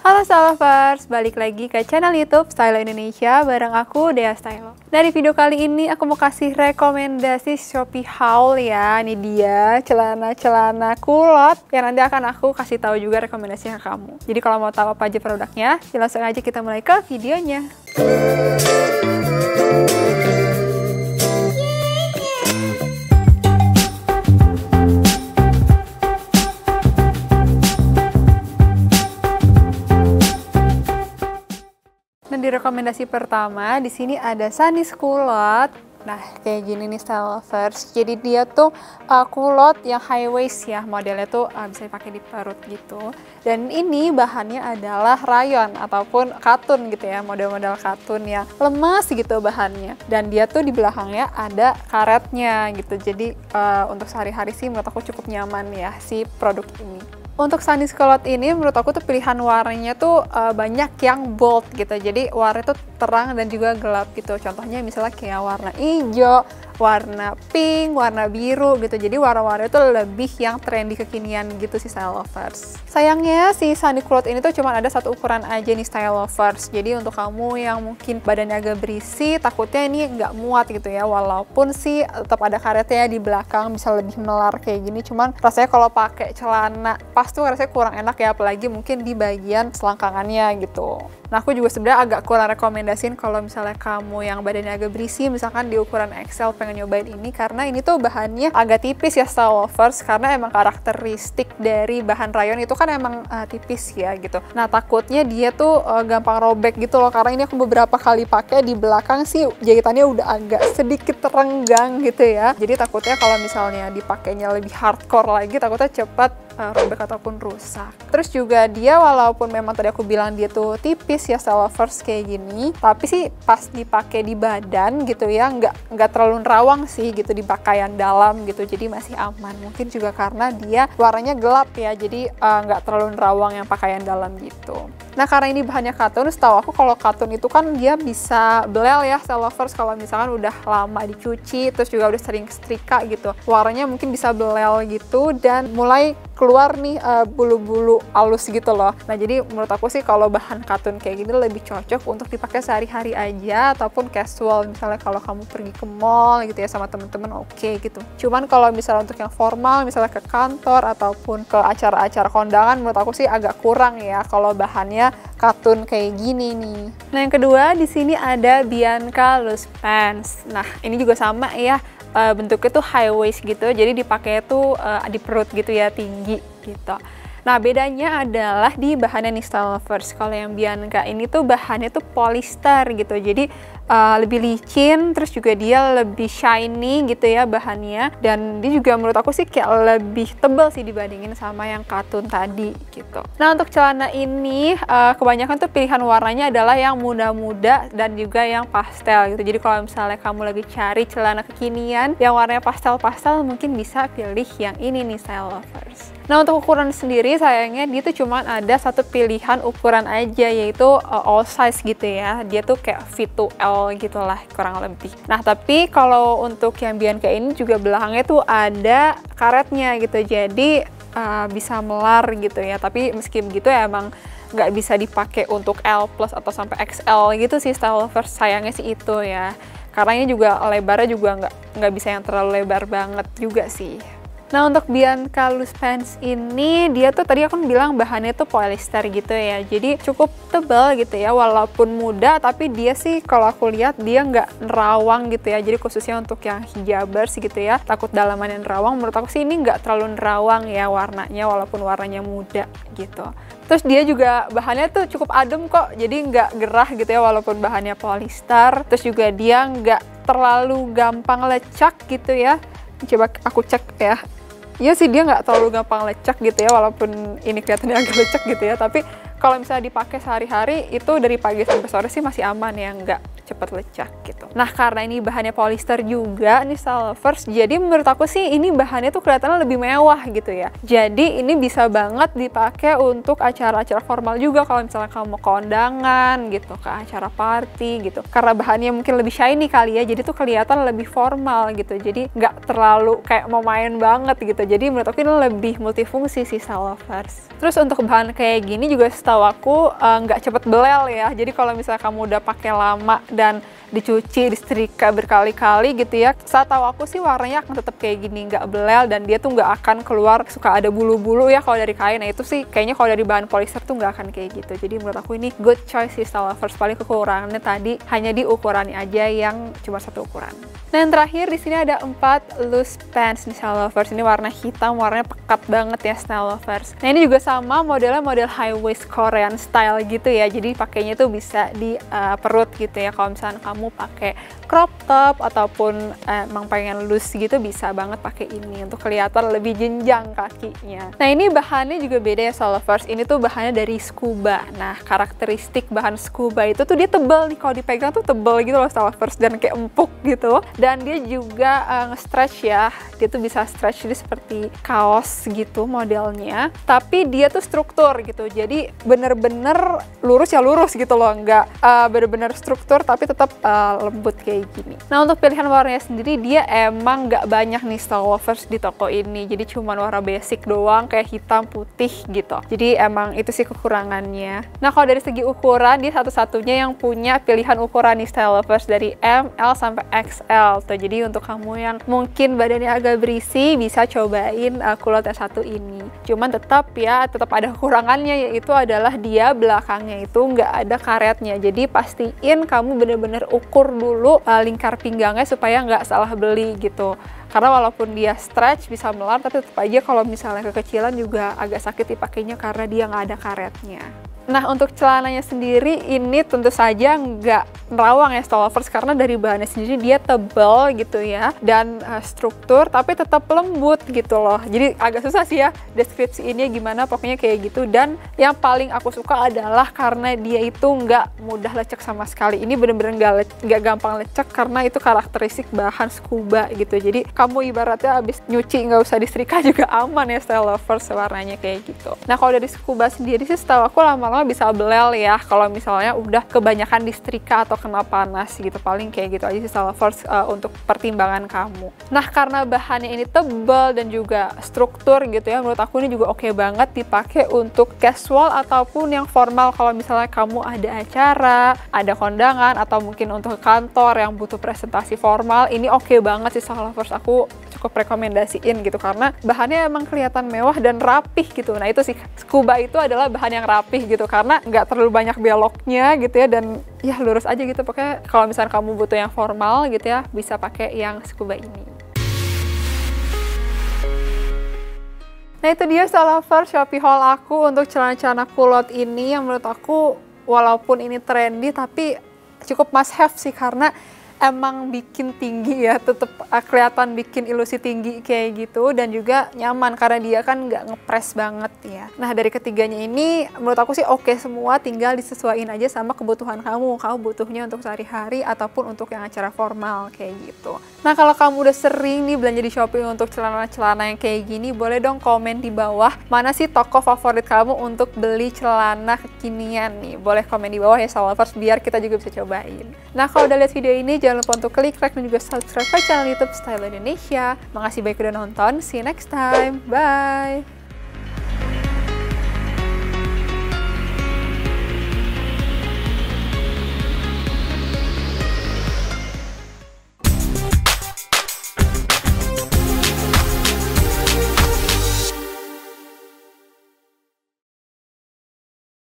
Halo Stylovers, balik lagi ke channel YouTube Stylo Indonesia bareng aku Dea Stylo. Dari video kali ini aku mau kasih rekomendasi Shopee haul ya. Ini dia celana-celana kulot yang nanti akan aku kasih tahu juga rekomendasinya ke kamu. Jadi kalau mau tahu apa aja produknya, langsung aja kita mulai ke videonya. Nah, di rekomendasi pertama di sini ada Sanis kulot. Nah, kayak gini nih Stylovers. Jadi dia tuh kulot yang high waist ya, modelnya tuh bisa dipakai di perut gitu. Dan ini bahannya adalah rayon ataupun katun gitu ya, model-model katun yang lemas gitu bahannya. Dan dia tuh di belakangnya ada karetnya gitu. Jadi untuk sehari-hari sih menurut aku cukup nyaman ya si produk ini. Untuk Sanis kulot ini menurut aku tuh pilihan warnanya tuh banyak yang bold gitu. Jadi warnanya tuh terang dan juga gelap gitu. Contohnya misalnya kayak warna hijau, warna pink, warna biru gitu. Jadi warna-warna itu lebih yang trendy kekinian gitu sih Stylovers. Sayangnya si Sanis kulot ini tuh cuma ada satu ukuran aja nih Stylovers. Jadi untuk kamu yang mungkin badannya agak berisi, takutnya ini nggak muat gitu ya. Walaupun sih tetap ada karetnya di belakang, bisa lebih melar kayak gini. Cuman rasanya kalau pakai celana pas tuh rasanya kurang enak ya, apalagi mungkin di bagian selangkangannya gitu. Nah, aku juga sebenarnya agak kurang rekomendasiin kalau misalnya kamu yang badannya agak berisi, misalkan di ukuran XL pengen nyobain ini, karena ini tuh bahannya agak tipis ya Stylovers, karena emang karakteristik dari bahan rayon itu kan emang tipis ya gitu. Nah, takutnya dia tuh gampang robek gitu loh, karena ini aku beberapa kali pakai, di belakang sih jahitannya udah agak sedikit renggang gitu ya. Jadi takutnya kalau misalnya dipakainya lebih hardcore lagi, takutnya cepat robek ataupun rusak. Terus juga dia walaupun memang tadi aku bilang dia tuh tipis ya Stylovers kayak gini, tapi sih pas dipakai di badan gitu ya nggak terlalu nerawang sih gitu di pakaian dalam gitu, jadi masih aman. Mungkin juga karena dia warnanya gelap ya, jadi nggak terlalu nerawang yang pakaian dalam gitu. Nah, karena ini bahannya katun, setahu aku kalau katun itu kan dia bisa belel ya Stylovers, kalau misalkan udah lama dicuci terus juga udah sering setrika gitu, warnanya mungkin bisa belel gitu dan mulai keluar nih bulu-bulu halus gitu loh. Nah, jadi menurut aku sih kalau bahan katun kayak gini lebih cocok untuk dipakai sehari-hari aja ataupun casual, misalnya kalau kamu pergi ke mall gitu ya sama temen-temen, oke gitu. Cuman kalau misalnya untuk yang formal, misalnya ke kantor ataupun ke acara-acara kondangan, menurut aku sih agak kurang ya kalau bahannya katun kayak gini nih. Nah, yang kedua di sini ada Bianca Loose Pants. Nah, ini juga sama ya, bentuknya tuh high waist gitu, jadi dipakai tuh di perut gitu ya, tinggi gitu. Nah, bedanya adalah di bahannya nih Stylovers. Kalau yang Bianca ini tuh bahannya tuh polyester gitu, jadi lebih licin, terus juga dia lebih shiny gitu ya bahannya, dan dia juga menurut aku sih kayak lebih tebal sih dibandingin sama yang katun tadi gitu. Nah, untuk celana ini kebanyakan tuh pilihan warnanya adalah yang muda-muda dan juga yang pastel gitu. Jadi kalau misalnya kamu lagi cari celana kekinian yang warnanya pastel-pastel, mungkin bisa pilih yang ini nih Stylovers. Nah, untuk ukuran sendiri sayangnya dia tuh cuma ada satu pilihan ukuran aja, yaitu all size gitu ya. Dia tuh kayak fit to L gitulah kurang lebih. Nah, tapi kalau untuk yang Bianca ini juga belakangnya tuh ada karetnya gitu, jadi bisa melar gitu ya. Tapi meski begitu ya emang nggak bisa dipakai untuk L plus atau sampai XL gitu sih Stylovers, sayangnya sih itu ya. Karena ini juga lebarnya juga nggak bisa yang terlalu lebar banget juga sih. Nah, untuk Bianca Loose Pants ini dia tuh tadi aku bilang bahannya tuh polyester gitu ya, jadi cukup tebal gitu ya, walaupun muda tapi dia sih kalau aku lihat dia nggak nerawang gitu ya. Jadi khususnya untuk yang hijabers gitu ya, takut dalamannya nerawang, menurut aku sih ini nggak terlalu nerawang ya warnanya, walaupun warnanya muda gitu. Terus dia juga bahannya tuh cukup adem kok, jadi nggak gerah gitu ya walaupun bahannya polyester. Terus juga dia nggak terlalu gampang lecak gitu ya. Coba aku cek ya. Iya sih, dia nggak terlalu gampang lecek gitu ya, walaupun ini kelihatannya agak lecek gitu ya, tapi kalau misalnya dipakai sehari-hari itu dari pagi sampai sore sih masih aman ya, cepet lecek gitu. Nah karena ini bahannya polyester juga nih style lovers, jadi menurut aku sih ini bahannya tuh kelihatannya lebih mewah gitu ya. Jadi ini bisa banget dipakai untuk acara-acara formal juga kalau misalnya kamu mau ke kondangan gitu, ke acara party gitu. Karena bahannya mungkin lebih shiny kali ya, jadi tuh kelihatan lebih formal gitu. Jadi nggak terlalu kayak mau main banget gitu. Jadi menurut aku ini lebih multifungsi sih style lovers. Terus untuk bahan kayak gini juga setahu aku nggak cepet belel ya. Jadi kalau misalnya kamu udah pakai lama dan dicuci, disetrika berkali-kali gitu ya, setahu aku sih warnanya akan tetap kayak gini, nggak belel, dan dia tuh nggak akan keluar suka ada bulu-bulu ya kalau dari kain. Nah itu sih kayaknya kalau dari bahan polyester tuh nggak akan kayak gitu. Jadi menurut aku ini good choice sih style lovers. Paling kekurangannya tadi hanya di ukurannya aja yang cuma satu ukuran. Nah yang terakhir di sini ada 4 loose pants nih style lovers. Ini warna hitam, warnanya pekat banget ya style lovers. Nah ini juga sama modelnya, model high waist Korean style gitu ya. Jadi pakainya tuh bisa di perut gitu ya. Kalau misalnya kamu pakai crop top ataupun emang pengen loose gitu, bisa banget pakai ini untuk kelihatan lebih jenjang kakinya. Nah ini bahannya juga beda ya style lovers. Ini tuh bahannya dari scuba. Nah karakteristik bahan scuba itu tuh dia tebal nih, kalau dipegang tuh tebal gitu loh style lovers, dan kayak empuk gitu. Dan dia juga nge-stretch ya, dia tuh bisa stretch, jadi seperti kaos gitu modelnya, tapi dia tuh struktur gitu, jadi bener-bener lurus ya lurus gitu loh, nggak bener-bener struktur tapi tetap lembut kayak gini. Nah untuk pilihan warnanya sendiri dia emang nggak banyak nih style lovers di toko ini, jadi cuman warna basic doang kayak hitam putih gitu, jadi emang itu sih kekurangannya. Nah kalau dari segi ukuran dia satu-satunya yang punya pilihan ukuran nih style lovers, dari M, L sampai XL tuh. Jadi untuk kamu yang mungkin badannya agak berisi bisa cobain kulot yang satu ini. Cuman tetap ada kekurangannya, yaitu adalah dia belakangnya itu nggak ada karetnya. Jadi pastiin kamu bener-bener ukur dulu lingkar pinggangnya supaya nggak salah beli gitu. Karena walaupun dia stretch bisa melar, tapi tetap aja kalau misalnya kekecilan juga agak sakit dipakainya karena dia nggak ada karetnya. Nah untuk celananya sendiri ini tentu saja nggak nerawang ya style lovers, karena dari bahannya sendiri dia tebal gitu ya, dan struktur tapi tetap lembut gitu loh. Jadi agak susah sih ya deskripsi ini gimana, pokoknya kayak gitu. Dan yang paling aku suka adalah karena dia itu nggak mudah lecek sama sekali. Ini bener-bener nggak gampang lecek karena itu karakteristik bahan scuba gitu. Jadi kamu ibaratnya abis nyuci nggak usah disetrika juga aman ya style lovers, warnanya kayak gitu. Nah kalau dari scuba sendiri sih setahu aku lama-lama bisa belel ya kalau misalnya udah kebanyakan disetrika atau kena panas gitu. Paling kayak gitu aja sih style lovers untuk pertimbangan kamu. Nah karena bahannya ini tebal dan juga struktur gitu ya, menurut aku ini juga oke banget dipakai untuk casual ataupun yang formal. Kalau misalnya kamu ada acara, ada kondangan, atau mungkin untuk kantor yang butuh presentasi formal, ini oke banget sih style lovers. Aku cukup rekomendasiin gitu karena bahannya emang kelihatan mewah dan rapih gitu. Nah itu sih, scuba itu adalah bahan yang rapih gitu karena nggak terlalu banyak beloknya gitu ya, dan ya lurus aja gitu. Pokoknya kalau misalnya kamu butuh yang formal gitu ya, bisa pakai yang scuba ini. Nah itu dia style lovers Shopee haul aku untuk celana-celana kulot ini, yang menurut aku walaupun ini trendy tapi cukup must have sih, karena emang bikin tinggi ya, tetap kelihatan bikin ilusi tinggi kayak gitu, dan juga nyaman karena dia kan nggak ngepres banget ya. Nah dari ketiganya ini menurut aku sih oke semua, tinggal disesuaikan aja sama kebutuhan kamu butuhnya untuk sehari-hari ataupun untuk yang acara formal kayak gitu. Nah kalau kamu udah sering nih belanja di Shopee untuk celana-celana yang kayak gini, boleh dong komen di bawah mana sih toko favorit kamu untuk beli celana kekinian nih. Boleh komen di bawah ya style lovers, biar kita juga bisa cobain. Nah kalau udah lihat video ini jangan lupa untuk klik like dan juga subscribe ke channel YouTube Style Indonesia. Makasih banyak udah nonton. See you next time. Bye.